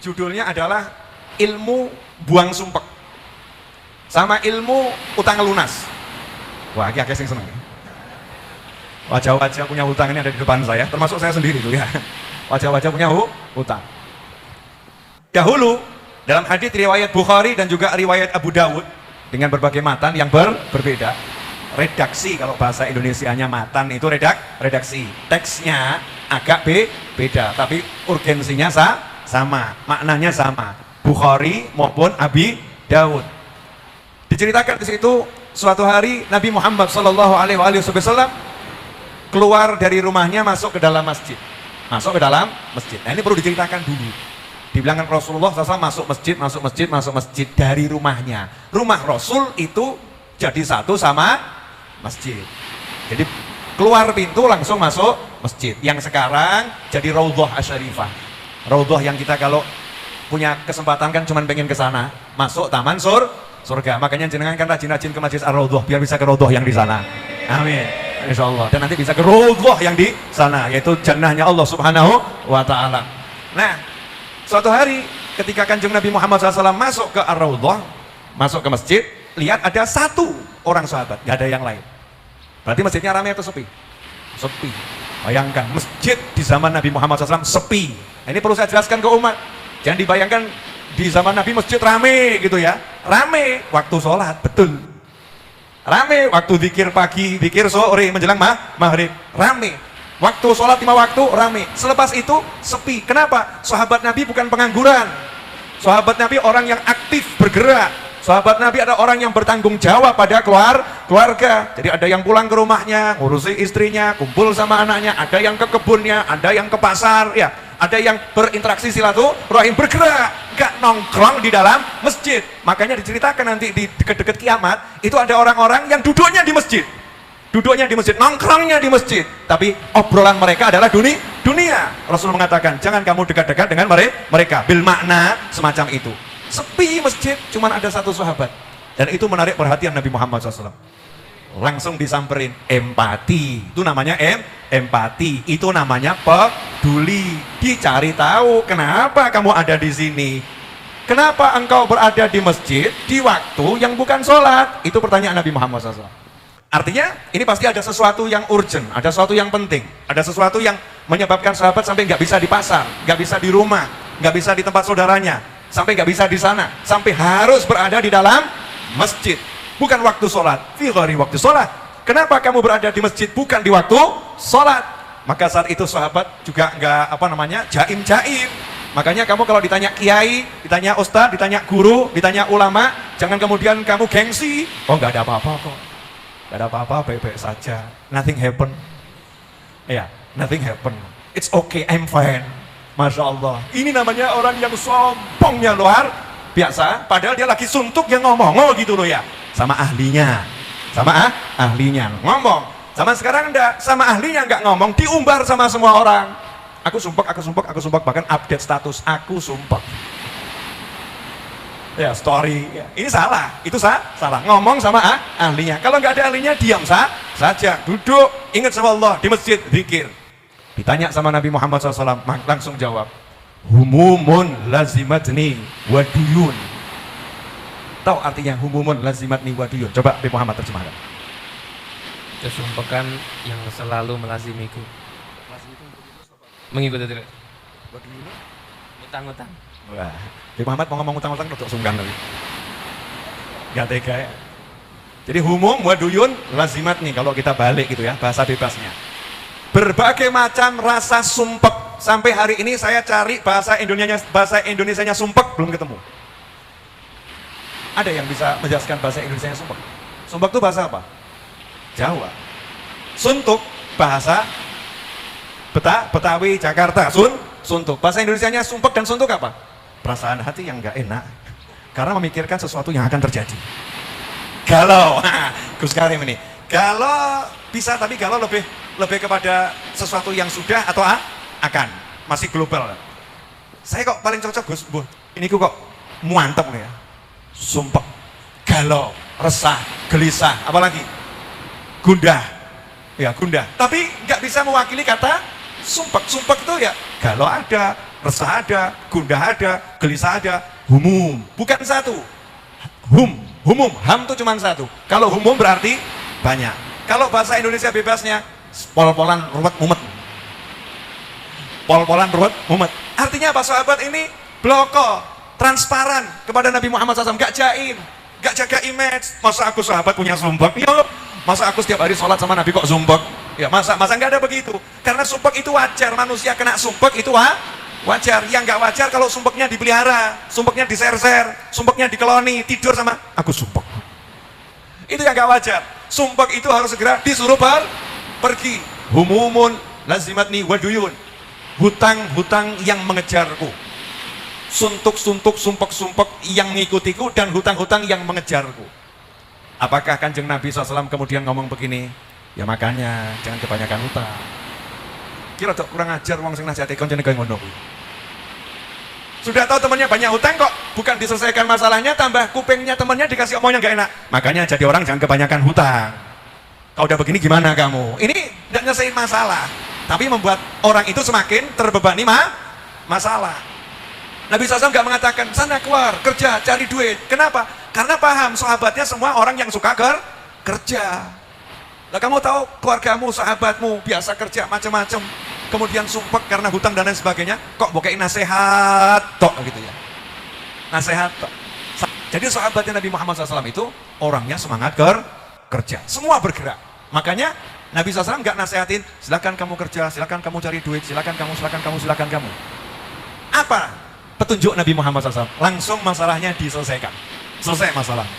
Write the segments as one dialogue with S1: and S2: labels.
S1: Judulnya adalah ilmu buang sumpek sama ilmu utang lunas. Wah, agak sing seneng. Wajah-wajah punya hutang ini ada di depan saya, termasuk saya sendiri tuh ya. Wajah-wajah punya hutang. Dahulu dalam hadits riwayat Bukhari dan juga riwayat Abu Dawud dengan berbagai matan yang berbeda. Redaksi, kalau bahasa Indonesianya matan itu redaksi. Teksnya agak beda, tapi urgensinya sama, maknanya sama. Bukhari maupun Abi Dawud. Diceritakan di situ suatu hari Nabi Muhammad SAW keluar dari rumahnya masuk ke dalam masjid. Nah, ini perlu diceritakan dulu. Dibilangkan Rasulullah SAW masuk masjid dari rumahnya. Rumah Rasul itu jadi satu sama masjid. Jadi keluar pintu langsung masuk masjid. Yang sekarang jadi Raudhah Asy-Syarifah. Raudhah yang kita kalau punya kesempatan kan cuma pengen ke sana, masuk taman surga. Makanya jenengan kan rajin-rajin ke Masjid Ar-Raudhah biar bisa ke Raudhah yang di sana. Amin. Insyaallah. Dan nanti bisa ke Raudhah yang di sana, yaitu jannahnya Allah Subhanahu wa taala. Nah, suatu hari ketika Kanjeng Nabi Muhammad SAW masuk ke Ar-Raudhah, masuk ke masjid, lihat ada satu orang sahabat, gak ada yang lain. Berarti masjidnya ramai atau sepi? Sepi. Bayangkan masjid di zaman Nabi Muhammad SAW sepi. Nah, ini perlu saya jelaskan ke umat. Jangan dibayangkan di zaman Nabi masjid rame gitu ya. Rame waktu sholat, betul. Rame waktu zikir pagi, zikir sore menjelang maghrib, rame. Waktu sholat 5 waktu, rame. Selepas itu sepi. Kenapa? Sahabat Nabi bukan pengangguran. Sahabat Nabi orang yang aktif bergerak. Sahabat Nabi ada orang yang bertanggung jawab pada keluarga. Jadi ada yang pulang ke rumahnya, ngurusi istrinya, kumpul sama anaknya. Ada yang ke kebunnya, ada yang ke pasar, ya. Ada yang berinteraksi silaturahim, bergerak, gak nongkrong di dalam masjid. Makanya diceritakan nanti di dekat-dekat kiamat, itu ada orang-orang yang duduknya di masjid. Nongkrongnya di masjid. Tapi obrolan mereka adalah dunia. Rasul mengatakan, jangan kamu dekat-dekat dengan mereka. Bil makna semacam itu. Sepi masjid, cuman ada satu sahabat. Dan itu menarik perhatian Nabi Muhammad SAW. Langsung disamperin, empati. Itu namanya empati. Itu namanya peduli. Dicari tahu kenapa kamu ada di sini. Kenapa engkau berada di masjid di waktu yang bukan sholat? Itu pertanyaan Nabi Muhammad SAW. Artinya ini pasti ada sesuatu yang urgent, ada sesuatu yang penting, ada sesuatu yang menyebabkan sahabat sampai nggak bisa di pasar, nggak bisa di rumah, nggak bisa di tempat saudaranya, sampai nggak bisa di sana, sampai harus berada di dalam masjid. Bukan waktu sholat, fi ghairi waktu sholat. Kenapa kamu berada di masjid bukan di waktu sholat? Maka saat itu sahabat juga nggak jaim. Makanya kamu kalau ditanya kiai, ditanya ustadz, ditanya guru, ditanya ulama, jangan kemudian kamu gengsi. Oh nggak ada apa-apa kok, nggak ada apa-apa, baik-baik saja. Nothing happen. Ya, nothing happen. It's okay, I'm fine. Masya Allah. Ini namanya orang yang sombongnya luar biasa. Padahal dia lagi suntuk yang ngomong gitu loh ya. Sama ahlinya ngomong. Sama sekarang enggak, sama ahlinya enggak ngomong, diumbar sama semua orang. Aku sumpek, bahkan update status, aku sumpek. Ya, story. Ya. Ini salah, itu salah. Ngomong sama ahlinya. Kalau enggak ada ahlinya, diam saja. Duduk, ingat sama Allah, di masjid, zikir. Ditanya sama Nabi Muhammad SAW, langsung jawab. Humumun lazimatni waduyun. Tahu artinya humumun lazimatni waduyun? Coba Nabi Muhammad terjemahkan.
S2: Kesumpakan yang selalu melazimiku. Mengikuti tidak? Utang-utang.
S1: Wah, Nabi Muhammad mau ngomong utang-utang untuk sungkan tadi. Gak tega ya. Jadi humum waduyun lazimatni kalau kita balik gitu ya, bahasa bebasnya. Berbagai macam rasa sumpek. Sampai hari ini saya cari bahasa Indonesianya sumpek belum ketemu. Ada yang bisa menjelaskan bahasa Indonesianya sumpek? Sumpek itu bahasa apa? Jawa. Suntuk bahasa Betawi, Jakarta. Suntuk. Bahasa Indonesianya sumpek dan suntuk apa? Perasaan hati yang nggak enak karena memikirkan sesuatu yang akan terjadi. Galau. Gus Karim ini. Galau bisa, tapi galau lebih kepada sesuatu yang sudah atau akan, masih global. Saya kok paling cocok Gus, ini kok muantep nih ya. Sumpek, galau, resah, gelisah, apalagi gundah. Ya, gundah. Tapi nggak bisa mewakili kata sumpek. Sumpek itu ya galau ada, resah ada, gundah ada, gelisah ada, humum. Bukan satu. Humum. Ham itu cuma satu. Kalau humum berarti banyak. Kalau bahasa Indonesia bebasnya, pol-polan, ruwet, mumet. Pol-polan, ruwet, mumet. Artinya apa sahabat ini? Bloko, transparan kepada Nabi Muhammad SAW. Gak jaim, gak jaga image. Masa aku sahabat punya sumpek? Ya, masa aku setiap hari sholat sama Nabi kok sumpek? Ya masa nggak ada begitu. Karena sumpek itu wajar, manusia kena sumpek itu wajar. Yang nggak wajar kalau sumpeknya dipelihara, sumpeknya diser-ser, sumpeknya dikeloni, tidur sama aku sumpek. Itu yang nggak wajar. Sumpek itu harus segera disuruh pergi. Humumun lazimatni waduyun. Hutang-hutang yang mengejarku. Suntuk-suntuk, sumpek-sumpek yang mengikutiku dan hutang-hutang yang mengejarku. Apakah Kanjeng Nabi SAW kemudian ngomong begini? Ya makanya jangan kebanyakan hutang. Kira tok kurang ajar wong sing nasihati koncone kaya ngono kuwi. Sudah tahu temannya banyak hutang kok bukan diselesaikan masalahnya, tambah kupingnya temannya dikasih omong yang gak enak. Makanya jadi orang jangan kebanyakan hutang. Kalau udah begini gimana kamu? Ini tidak nyelesain masalah, tapi membuat orang itu semakin terbebani masalah. Nabi SAW gak mengatakan sana keluar kerja cari duit. Kenapa? Karena paham sahabatnya semua orang yang suka kerja. Nah, kamu tahu keluargamu, sahabatmu biasa kerja macam-macam, kemudian sumpek karena hutang dan lain sebagainya, kok bokain nasihat tok gitu ya. Nasihat tok. Jadi sahabatnya Nabi Muhammad SAW itu orangnya semangat kerja, semua bergerak. Makanya Nabi SAW nggak nasihatin, silakan kamu kerja, silakan kamu cari duit, silakan kamu. Apa petunjuk Nabi Muhammad SAW? Langsung masalahnya diselesaikan. Selesai masalah.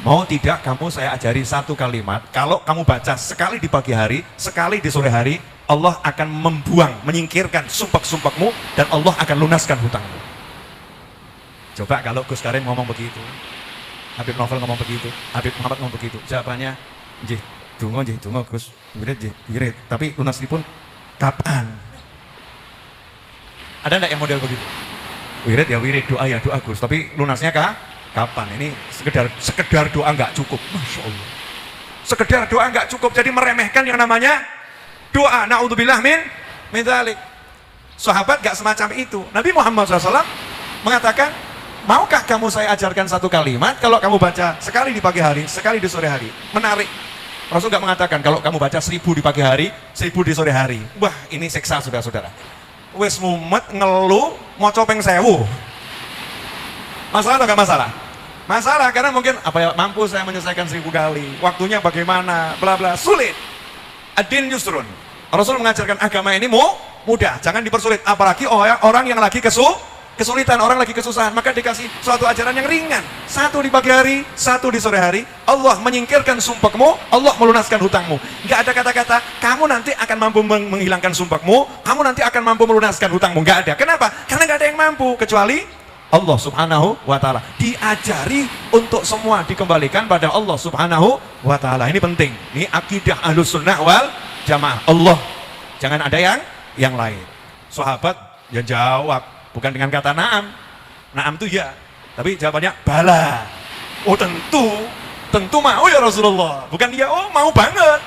S1: Mau tidak kamu saya ajari satu kalimat, kalau kamu baca sekali di pagi hari, sekali di sore hari, Allah akan membuang, menyingkirkan sumpek-sumpekmu dan Allah akan lunaskan hutangmu. Coba kalau Gus Karim ngomong begitu, Habib Novel ngomong begitu, Habib Muhammad ngomong begitu, jawabannya, jih, tunggu Gus, wirid, tapi lunasipun kapan? Ada enggak yang model begitu? Wirid ya wirid, doa ya doa Gus, tapi lunasnya kapan? Ini sekedar doa nggak cukup. Masya Allah. Sekedar doa nggak cukup, jadi meremehkan yang namanya doa. Na'udzubillah min dzalik. Sahabat nggak semacam itu. Nabi Muhammad SAW mengatakan, maukah kamu saya ajarkan satu kalimat kalau kamu baca sekali di pagi hari, sekali di sore hari? Menarik. Rasul nggak mengatakan kalau kamu baca 1000 di pagi hari, 1000 di sore hari. Wah, ini seksa saudara-saudara. Wes mumet ngeluh mau copeng sewu. Masalah atau nggak masalah? Masalah karena mungkin apa ya, mampu saya menyelesaikan 1000 kali, waktunya bagaimana, bla bla, sulit. Ad-din yusrun. Rasul mengajarkan agama ini mudah, jangan dipersulit. Apalagi orang yang lagi kesulitan, orang lagi kesusahan, maka dikasih suatu ajaran yang ringan. Satu di pagi hari, satu di sore hari. Allah menyingkirkan sumpekmu, Allah melunaskan hutangmu. Nggak ada kata-kata kamu nanti akan mampu menghilangkan sumpekmu, kamu nanti akan mampu melunaskan hutangmu. Nggak ada. Kenapa? Karena nggak ada yang mampu kecuali Allah Subhanahu wa Ta'ala. Diajari untuk semua dikembalikan pada Allah Subhanahu wa Ta'ala. Ini penting. Ini akidah Ahlus Sunnah wal Jamaah. Allah, jangan ada yang lain. Sahabat yang jawab bukan dengan kata na'am. Na'am itu ya, tapi jawabannya bala. Oh tentu mau ya Rasulullah. Bukan dia, oh mau banget.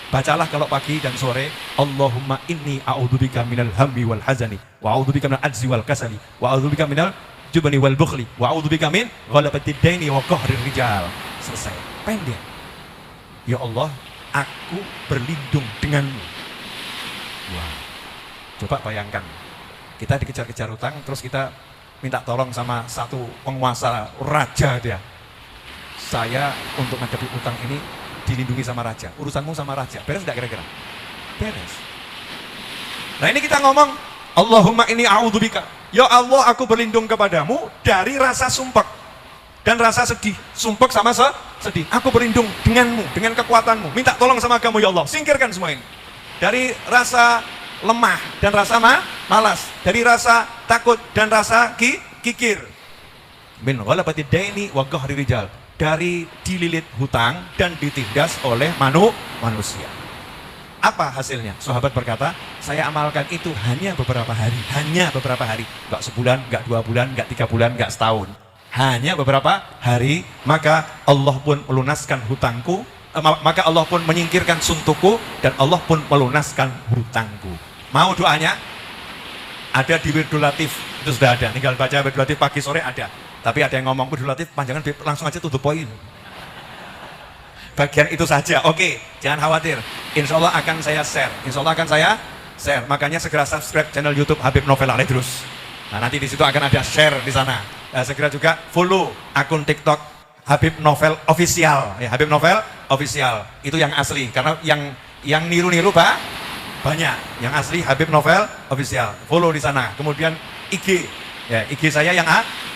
S1: Bacalah kalau pagi dan sore, Allahumma inni a'udzubika minal hammi wal hazani wa a'udzubika minal ajzi wal kasali wa a'udzubika minal jubni wal bukhli wa a'udzubika min ghalabatid daini wa qahrir rijal. Selesai. Pendek. Ya Allah, aku berlindung denganmu. Wah. Coba bayangkan. Kita dikejar-kejar utang, terus kita minta tolong sama satu penguasa raja dia. Saya untuk menghadapi utang ini dilindungi sama raja, urusanmu sama raja, beres enggak kira-kira? Beres. Nah ini kita ngomong, Allahumma inni a'udzubika, ya Allah aku berlindung kepadamu dari rasa sumpek dan rasa sedih. Sumpek sama sedih, aku berlindung denganmu, dengan kekuatanmu, minta tolong sama kamu ya Allah, singkirkan semua ini. Dari rasa lemah dan rasa malas, dari rasa takut dan rasa kikir. Min ghalabatid daini wa qahri rijal, dari dililit hutang dan ditindas oleh manusia. Apa hasilnya? Sahabat berkata, saya amalkan itu hanya beberapa hari. Enggak sebulan, enggak 2 bulan, enggak 3 bulan, enggak setahun. Hanya beberapa hari, maka Allah pun melunaskan hutangku, maka Allah pun menyingkirkan suntukku, dan Allah pun melunaskan hutangku. Mau doanya? ada di Wirdul Latif, itu sudah ada. Tinggal baca Wirdul Latif pagi sore ada. Tapi ada yang ngomong Wirdul Latif panjangan langsung aja tutup poin. Bagian itu saja. Oke, jangan khawatir. Insya Allah akan saya share. Insya Allah akan saya share. Makanya segera subscribe channel YouTube Habib Novel Al-Idrus. Nah, nanti di situ akan ada share di sana. Segera juga follow akun TikTok Habib Novel Official. Ya, Habib Novel Official. Itu yang asli. Karena yang niru-niru Pak banyak. Yang asli Habib Novel Official. Follow di sana. Kemudian IG. Ya, IG saya yang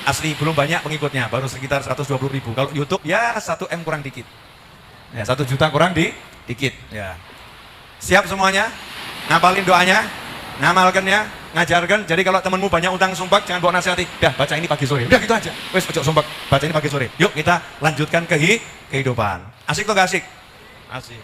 S1: asli belum banyak pengikutnya, baru sekitar 120.000. Kalau YouTube ya 1M kurang dikit. Ya, 1 juta kurang dikit. Ya. Siap semuanya? Ngapalin doanya? Ngamalkannya? Ngajarkan. Jadi kalau temenmu banyak utang sumpah, jangan bawa nasihati. Dah, baca ini pagi sore. Udah gitu aja. Wes, ojo sumpah. Baca ini pagi sore. Yuk kita lanjutkan ke kehidupan. Asik tuh gak asik? Asik.